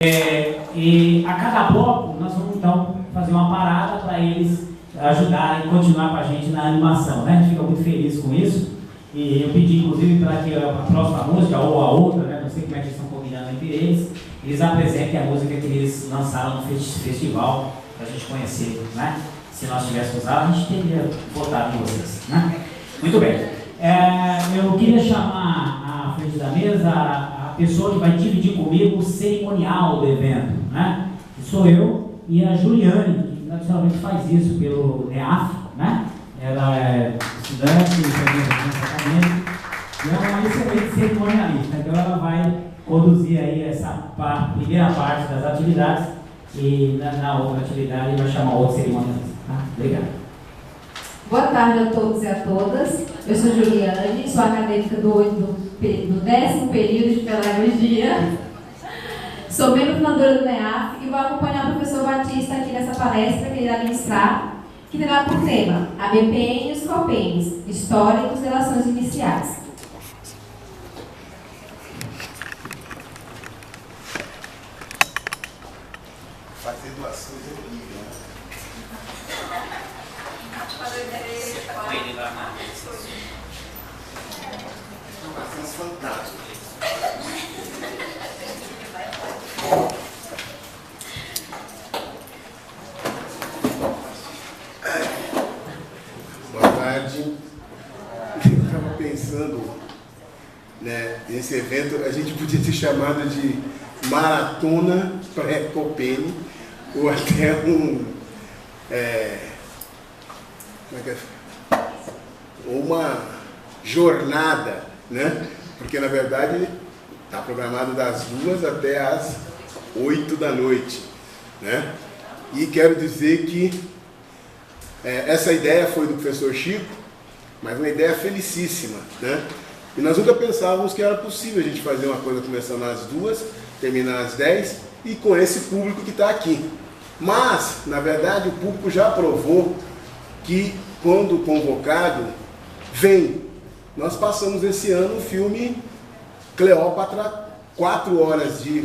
E a cada bloco nós vamos então fazer uma parada para eles ajudarem e continuar com a gente na animação, né? A gente fica muito feliz com isso. E eu pedi inclusive para que a próxima música ou a outra, né? Não sei como é que eles estão combinando entre eles apresentem a música que eles lançaram no festival para a gente conhecer, né? Se nós tivéssemos usado, a gente teria votado em vocês, né? Muito bem. Eu queria chamar à frente da mesa a pessoa que vai dividir comigo o cerimonial do evento, né? Que sou eu e a Juliane, que tradicionalmente faz isso pelo NEAF, né? Ela é estudante, e ela é uma excelente cerimonialista, então ela vai conduzir aí essa primeira parte das atividades e na outra atividade vai chamar outro cerimonialista. Tá? Obrigado. Boa tarde a todos e a todas. Eu sou Juliane, sou acadêmica do 10º período de pedagogia. Sou membro fundadora do NEAF e vou acompanhar o professor Batista aqui nessa palestra que ele irá ministrar, que terá por tema a BPN e os COPENs, História das Relações Iniciais. Fazer doações é horrível, né? Doações fantásticas. Boa tarde. Eu estava pensando, né, nesse evento, a gente podia ter chamado de Maratona Pré-Copene, ou até uma jornada, né? Porque na verdade está programado das 2 até as 8 da noite, né? E quero dizer que essa ideia foi do professor Chico, mas uma ideia felicíssima, né? E nós nunca pensávamos que era possível a gente fazer uma coisa começando às 2, terminar às 10 e com esse público que está aqui. Mas, na verdade, o público já provou que, quando convocado, vem. Nós passamos esse ano o filme Cleópatra, 4 horas de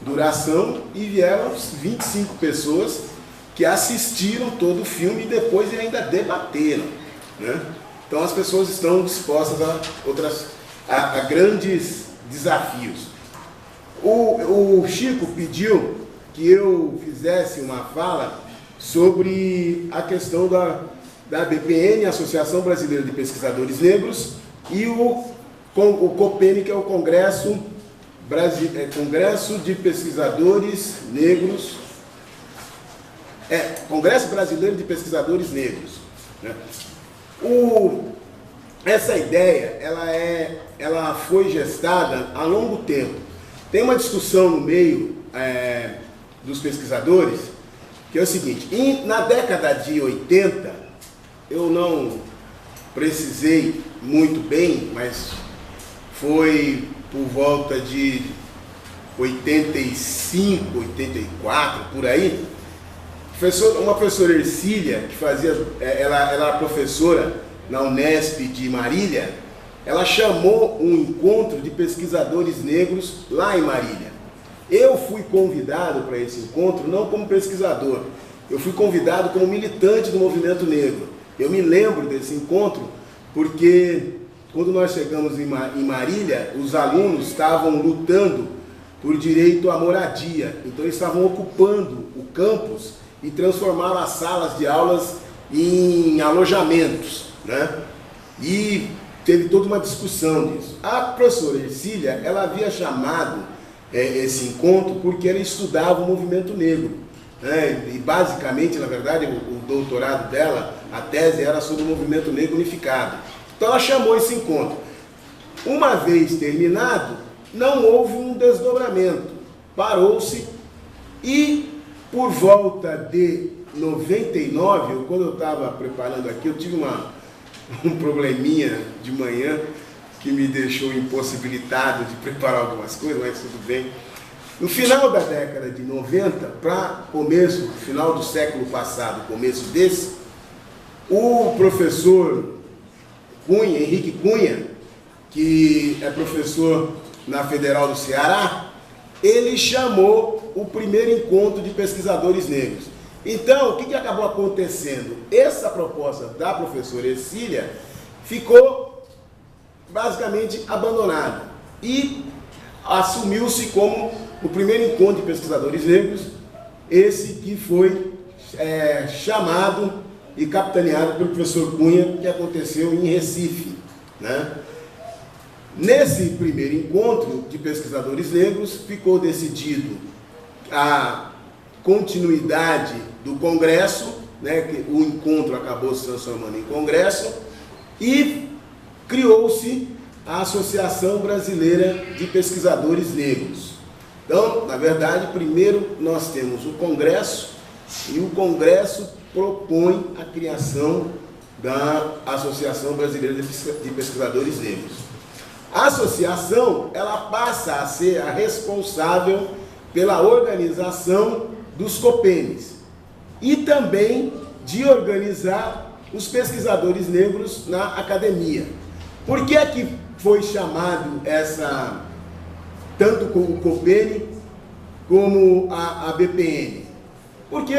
duração, e vieram 25 pessoas que assistiram todo o filme e depois ainda debateram, né? Então as pessoas estão dispostas a grandes desafios. O Chico pediu que eu fizesse uma fala sobre a questão da BPN, Associação Brasileira de Pesquisadores Negros, e o COPEN, que é o Congresso de Pesquisadores Negros, Congresso Brasileiro de Pesquisadores Negros, né? Essa ideia, ela foi gestada há longo tempo. Tem uma discussão no meio dos pesquisadores, que é o seguinte: na década de 80, eu não precisei muito bem, mas foi por volta de 85, 84, por aí, uma professora Ercília, que ela era professora na Unesp de Marília, ela chamou um encontro de pesquisadores negros lá em Marília. Eu fui convidado para esse encontro não como pesquisador, eu fui convidado como militante do movimento negro. Eu me lembro desse encontro porque quando nós chegamos em Marília, os alunos estavam lutando por direito à moradia, então eles estavam ocupando o campus e transformaram as salas de aulas em alojamentos, né? E teve toda uma discussão disso. A professora Ercília, ela havia chamado esse encontro porque ela estudava o movimento negro, né? E basicamente, na verdade, o doutorado dela, a tese era sobre o movimento negro unificado. Então ela chamou esse encontro. Uma vez terminado, não houve um desdobramento, parou-se, e por volta de 99, quando eu estava preparando aqui, eu tive um probleminha de manhã que me deixou impossibilitado de preparar algumas coisas, mas tudo bem. No final da década de 90, para final do século passado, começo desse, o professor Cunha, Henrique Cunha, que é professor na Federal do Ceará, ele chamou o primeiro encontro de pesquisadores negros. Então, o que acabou acontecendo? Essa proposta da professora Ercília ficou basicamente abandonada e assumiu-se como o primeiro encontro de pesquisadores negros, esse que foi chamado e capitaneado pelo professor Cunha, que aconteceu em Recife, né? Nesse primeiro encontro de pesquisadores negros, ficou decidido a continuidade do congresso, né, que o encontro acabou se transformando em congresso, e criou-se a Associação Brasileira de Pesquisadores Negros. Então, na verdade, primeiro nós temos o congresso, e o congresso propõe a criação da Associação Brasileira de Pesquisadores Negros. A associação, ela passa a ser a responsável pela organização dos COPENES e também de organizar os pesquisadores negros na academia. Por que é que foi chamado tanto o COPENE como a BPN? Porque,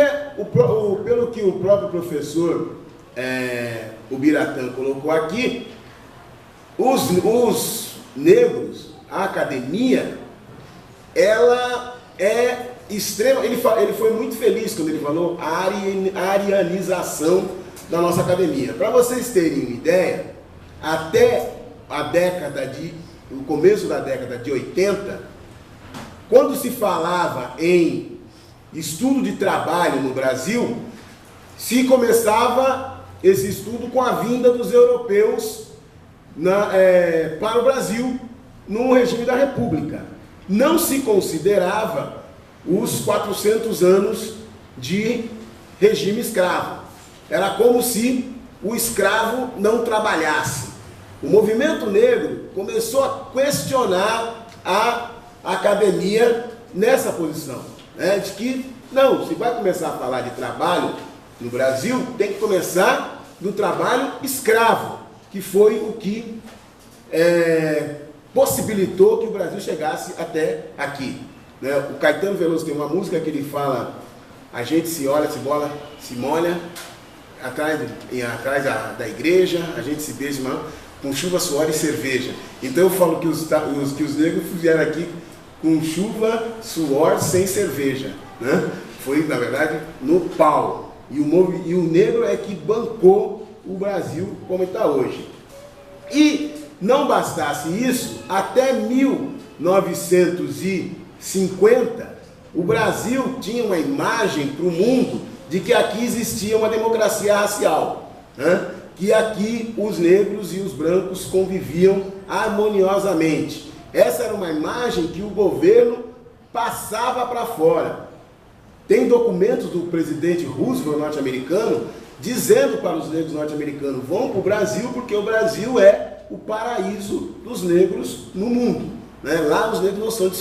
pelo que o próprio professor Ubiratã colocou aqui, os negros, a academia, ela é extrema. Ele foi muito feliz quando ele falou a arianização da nossa academia. Para vocês terem uma ideia, até o começo da década de 80, quando se falava em estudo de trabalho no Brasil, se começava esse estudo com a vinda dos europeus para o Brasil no regime da República. Não se considerava os 400 anos de regime escravo. Era como se o escravo não trabalhasse. O movimento negro começou a questionar a academia nessa posição, né, de que, não, se vai começar a falar de trabalho no Brasil, tem que começar do trabalho escravo, que foi o que possibilitou que o Brasil chegasse até aqui, né? O Caetano Veloso tem uma música que ele fala: a gente se olha, se bola, se molha atrás da igreja, a gente se beija com chuva, suor e cerveja. Então eu falo que os negros vieram aqui com chuva, suor, sem cerveja, né? Foi, na verdade, no pau. E o negro é que bancou o Brasil como está hoje. E não bastasse isso, até 1950, o Brasil tinha uma imagem para o mundo de que aqui existia uma democracia racial, né? Que aqui os negros e os brancos conviviam harmoniosamente. Essa era uma imagem que o governo passava para fora. Tem documentos do presidente Roosevelt norte-americano dizendo para os negros norte-americanos: vão para o Brasil, porque o Brasil é o paraíso dos negros no mundo, né? Lá os negros não são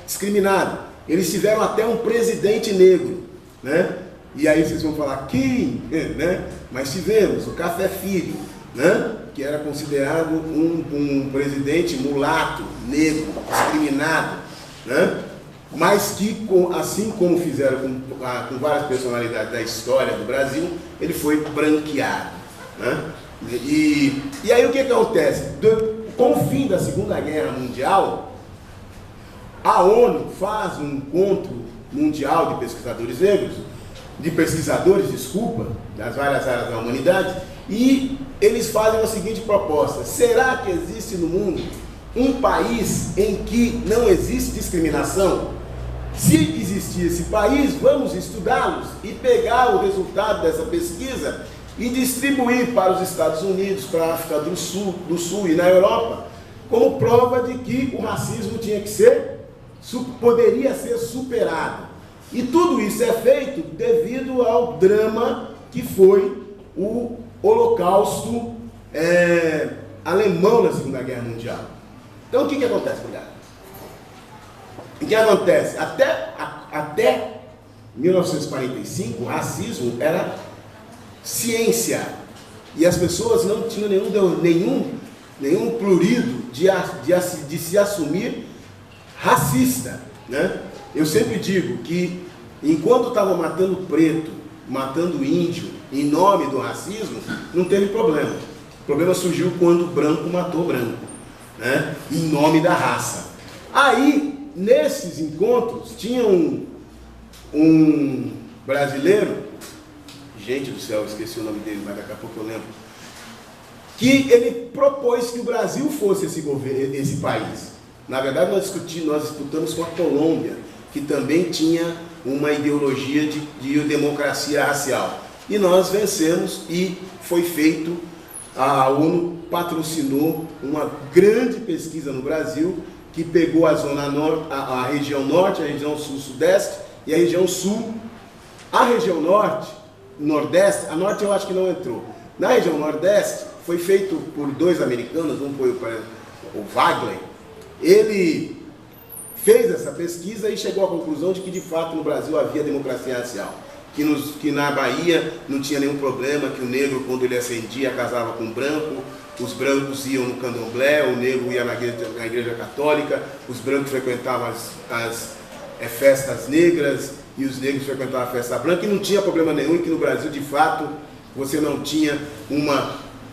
discriminados. Eles tiveram até um presidente negro, né? E aí vocês vão falar, quem? Né? Mas tivemos o Café Filho, né? Que era considerado um presidente mulato, negro, discriminado, né? Mas que, assim como fizeram com várias personalidades da história do Brasil, ele foi branqueado, né? E aí o que acontece? Com o fim da Segunda Guerra Mundial, a ONU faz um encontro mundial de pesquisadores negros, das várias áreas da humanidade, e eles fazem a seguinte proposta: será que existe no mundo um país em que não existe discriminação? Se existir esse país, vamos estudá-los e pegar o resultado dessa pesquisa e distribuir para os Estados Unidos, para a África do Sul e na Europa, como prova de que o racismo poderia ser superado. E tudo isso é feito devido ao drama que foi o Holocausto alemão na Segunda Guerra Mundial. Então o que acontece, obrigado? O que acontece? Até 1945, o racismo era ciência. E as pessoas não tinham nenhum prurido de se assumir racista, né? Eu sempre digo que enquanto estavam matando preto, matando índio, em nome do racismo, não teve problema. O problema surgiu quando o branco matou o branco, né? Em nome da raça. Aí, nesses encontros, tinha um brasileiro, gente do céu, esqueci o nome dele, mas daqui a pouco eu lembro, que ele propôs que o Brasil fosse esse país. Na verdade, nós disputamos com a Colômbia, que também tinha uma ideologia de democracia racial. E nós vencemos e foi feito, a ONU patrocinou uma grande pesquisa no Brasil, que pegou a zona norte, a região norte, a região sul-sudeste e a região sul. A região norte, nordeste, a norte eu acho que não entrou. Na região nordeste, foi feito por 2 americanos, um foi o Wagner. Ele fez essa pesquisa e chegou à conclusão de que, de fato, no Brasil havia democracia racial. Que na Bahia não tinha nenhum problema, que o negro, quando ele ascendia, casava com o branco, os brancos iam no candomblé, o negro ia na igreja católica, os brancos frequentavam as festas negras e os negros frequentavam a festa branca, e não tinha problema nenhum, e que no Brasil, de fato, você não tinha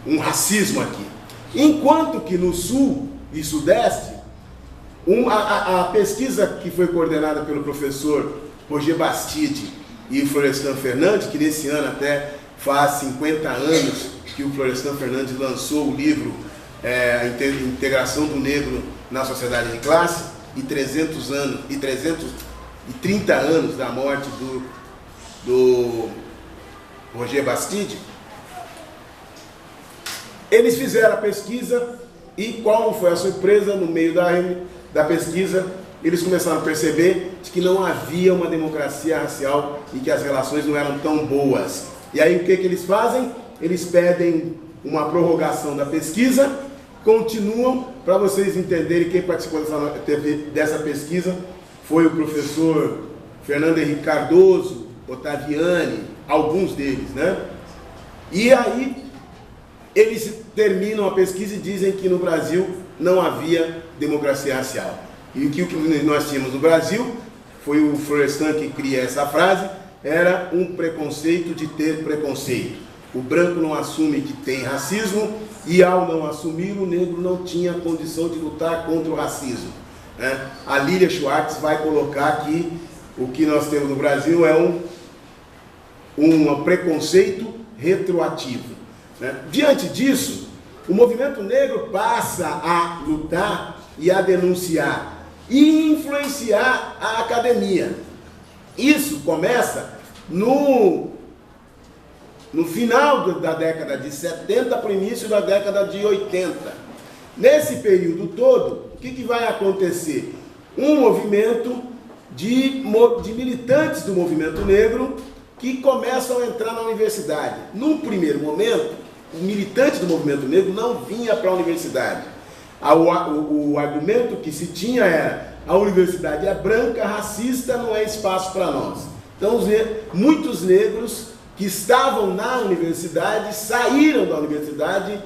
um racismo aqui. Enquanto que no sul e sudeste, a pesquisa que foi coordenada pelo professor Roger Bastide e o Florestan Fernandes, que nesse ano até faz 50 anos que o Florestan Fernandes lançou o livro a Integração do Negro na Sociedade de Classe, e 330 anos da morte do Roger Bastide. Eles fizeram a pesquisa e qual foi a surpresa? No meio da pesquisa, eles começaram a perceber de que não havia uma democracia racial e que as relações não eram tão boas. E aí o que eles fazem? Eles pedem uma prorrogação da pesquisa, continuam. Para vocês entenderem, quem participou dessa pesquisa foi o professor Fernando Henrique Cardoso, Ottaviani, alguns deles, né? E aí eles terminam a pesquisa e dizem que no Brasil não havia democracia racial. E o que nós tínhamos no Brasil, foi o Florestan que cria essa frase, era um preconceito de ter preconceito. O branco não assume que tem racismo e, ao não assumir, o negro não tinha condição de lutar contra o racismo, né? A Lília Schwartz vai colocar que o que nós temos no Brasil é um preconceito retroativo, né? Diante disso, o movimento negro passa a lutar e a denunciar e influenciar a academia. Isso começa no final da década de 70 para o início da década de 80. Nesse período todo, o que vai acontecer? Um movimento de militantes do movimento negro que começam a entrar na universidade. Num primeiro momento, o militante do movimento negro não vinha para a universidade. O argumento que se tinha era: a universidade é branca, racista, não é espaço para nós. Então, muitos negros que estavam na universidade saíram da universidade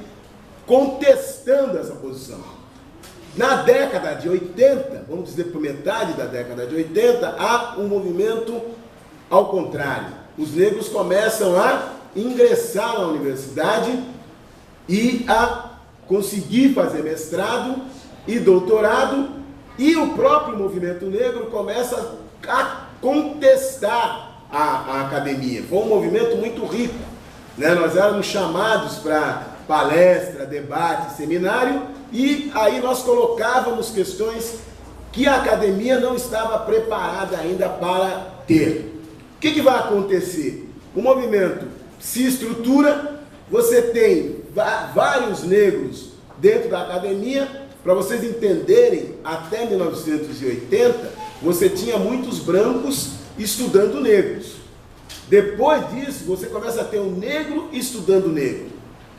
contestando essa posição. Na década de 80, vamos dizer por metade da década de 80, há um movimento ao contrário. Os negros começam a ingressar na universidade e a conseguir fazer mestrado e doutorado, e o próprio movimento negro começa a contestar a academia. Foi um movimento muito rico, né? Nós éramos chamados para palestra, debate, seminário, e aí nós colocávamos questões que a academia não estava preparada ainda para ter. O que vai acontecer? O movimento se estrutura, você tem vários negros dentro da academia. Para vocês entenderem, até 1980, você tinha muitos brancos estudando negros. Depois disso, você começa a ter um negro estudando negro.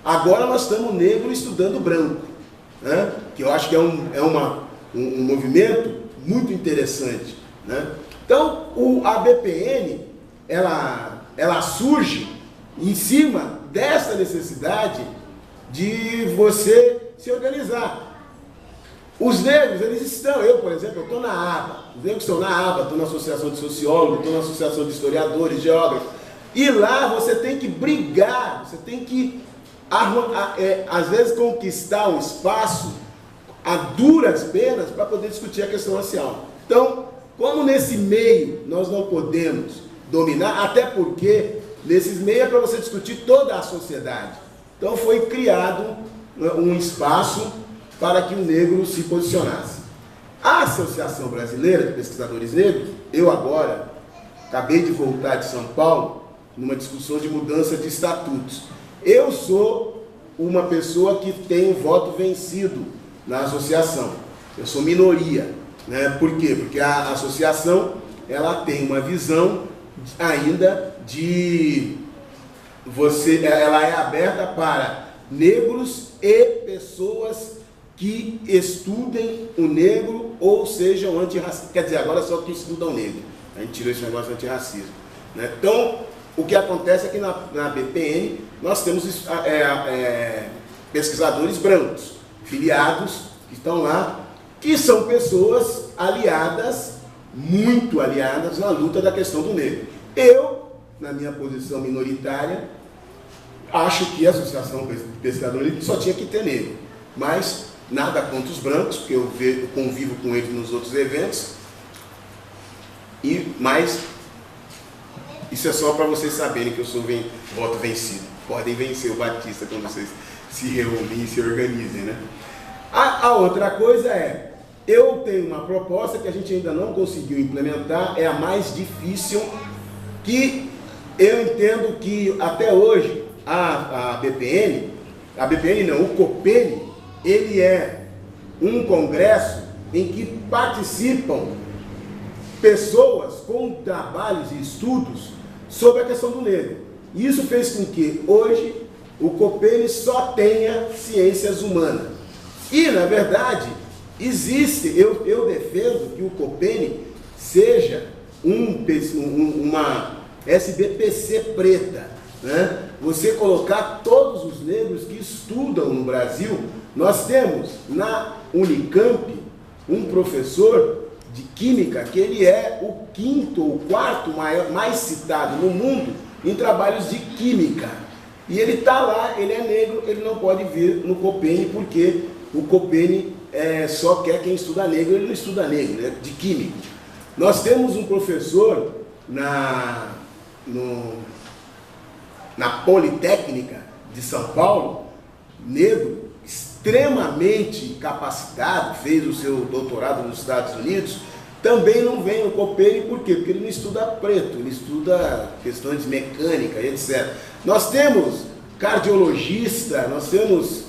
Agora nós estamos negro estudando branco, né? Que eu acho que é um movimento muito interessante, né? Então, a BPN, ela surge em cima dessa necessidade de você se organizar. Os negros, eles estão, eu, por exemplo, eu estou na aba. Os negros estão na aba, estou na associação de sociólogos, estou na associação de historiadores, geógrafos. E lá você tem que brigar, você tem que, às vezes, conquistar um espaço a duras penas para poder discutir a questão racial. Então, como nesse meio nós não podemos dominar, até porque nesses meios é para você discutir toda a sociedade. Então foi criado um espaço para que o negro se posicionasse. A Associação Brasileira de Pesquisadores Negros, eu agora acabei de voltar de São Paulo, numa discussão de mudança de estatutos. Eu sou uma pessoa que tem um voto vencido na associação. Eu sou minoria, né? Por quê? Porque a associação, ela tem uma visão ainda de ela é aberta para negros e pessoas que estudem o negro ou sejam antirracistas. Quer dizer, agora só que estudam negro. A gente tirou esse negócio de antirracismo, né? Então, o que acontece é que na BPN nós temos pesquisadores brancos, filiados, que estão lá, que são pessoas aliadas, muito aliadas na luta da questão do negro. Eu, na minha posição minoritária, acho que a Associação de Pesquisadores só tinha que ter negro, mas nada contra os brancos, porque eu convivo com eles nos outros eventos, mas isso é só para vocês saberem que eu sou voto vencido. Podem vencer o Batista quando vocês se reúnem e se organizem, né? A outra coisa é, eu tenho uma proposta que a gente ainda não conseguiu implementar, é a mais difícil, que eu entendo que até hoje a BPN não, o COPENI, ele é um congresso em que participam pessoas com trabalhos e estudos sobre a questão do negro. Isso fez com que hoje o COPENI só tenha ciências humanas. E, na verdade, existe, eu defendo que o COPENI seja uma SBPC preta, né? Você colocar todos os negros que estudam no Brasil. Nós temos na Unicamp um professor de Química que ele é o 5º ou 4º mais citado no mundo em trabalhos de Química. E ele está lá, ele é negro, ele não pode vir no COPENI porque o COPENI só quer quem estuda negro, ele não estuda negro, né? De Química. Nós temos um professor na Politécnica de São Paulo, negro, extremamente capacitado, fez o seu doutorado nos Estados Unidos, também não vem no COPENI, por quê? Porque ele não estuda preto, ele estuda questões de mecânica, etc. Nós temos cardiologista, nós temos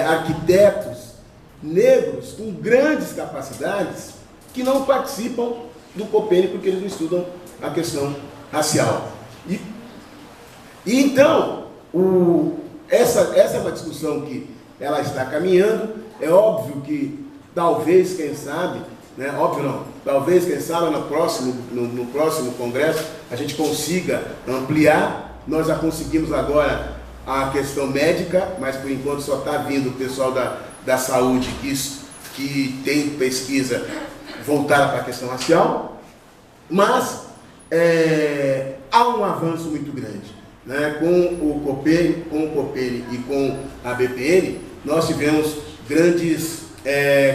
arquitetos negros com grandes capacidades que não participam do COPENI porque eles não estudam a questão racial. E então, essa é uma discussão que ela está caminhando. É óbvio que talvez, quem sabe, né? Óbvio não, talvez, quem sabe, no próximo congresso a gente consiga ampliar. Nós já conseguimos agora a questão médica, mas por enquanto só está vindo o pessoal da saúde que tem pesquisa voltada para a questão racial, mas há um avanço muito grande, né? Com o COPENI e com a BPN, nós tivemos grandes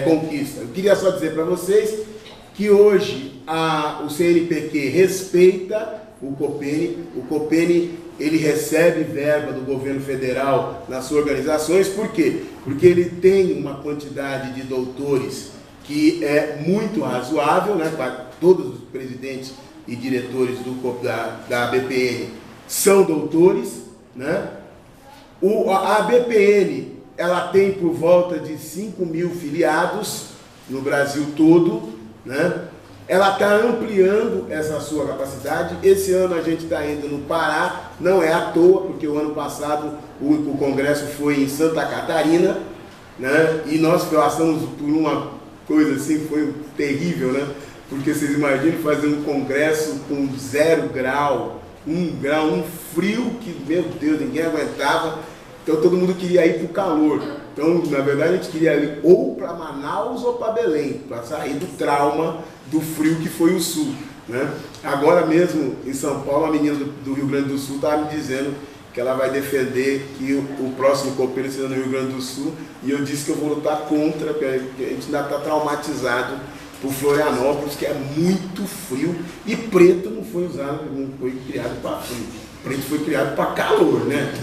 conquistas. Eu queria só dizer para vocês que hoje o CNPq respeita o COPENI. O COPENI, ele recebe verba do governo federal nas suas organizações. Por quê? Porque ele tem uma quantidade de doutores que é muito razoável, né? Todos os presidentes e diretores da BPN são doutores, né? A BPN, ela tem por volta de 5.000 filiados no Brasil todo, né? Ela está ampliando essa sua capacidade. Esse ano a gente está indo no Pará, não é à toa, porque o ano passado o congresso foi em Santa Catarina, né? E nós passamos por uma coisa assim, foi terrível, né? Porque vocês imaginam fazer um congresso com 0 grau, 1 grau, um frio que, meu Deus, ninguém aguentava. Então todo mundo queria ir para o calor. Então, na verdade, a gente queria ir ou para Manaus ou para Belém, para sair do trauma do frio que foi o Sul, né? Agora mesmo, em São Paulo, a menina do Rio Grande do Sul estava me dizendo que ela vai defender que o próximo copeiro seja no Rio Grande do Sul, e eu disse que eu vou lutar contra, porque a gente ainda está traumatizado por Florianópolis, que é muito frio, e preto não foi usado, não foi criado para frio, preto foi criado para calor, né?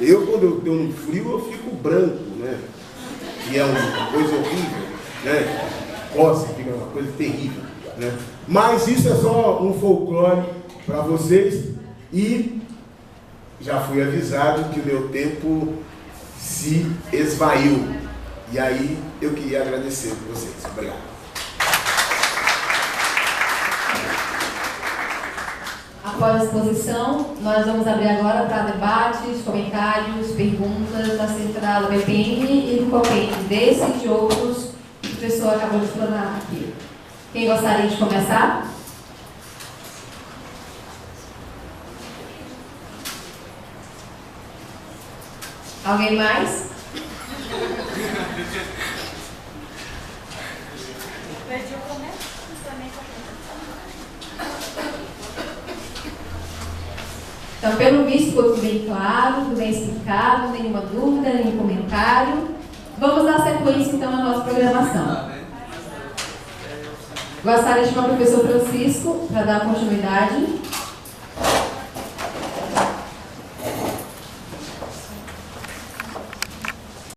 Eu, quando eu estou no frio, eu fico branco, né? Que é uma coisa horrível, né? Coça, fica uma coisa terrível, né? Mas isso é só um folclore para vocês, e já fui avisado que o meu tempo se esvaiu. E aí eu queria agradecer a vocês. Obrigado. Após a exposição, nós vamos abrir agora para debates, comentários, perguntas acerca da BPM e do COPEN, desses e outros que o professor acabou de explanar aqui. Quem gostaria de começar? Alguém mais? Então, pelo visto, ficou tudo bem claro, tudo bem explicado, nenhuma dúvida, nenhum comentário. Vamos dar sequência, então, à nossa programação. Gostaria de chamar o professor Francisco para dar continuidade.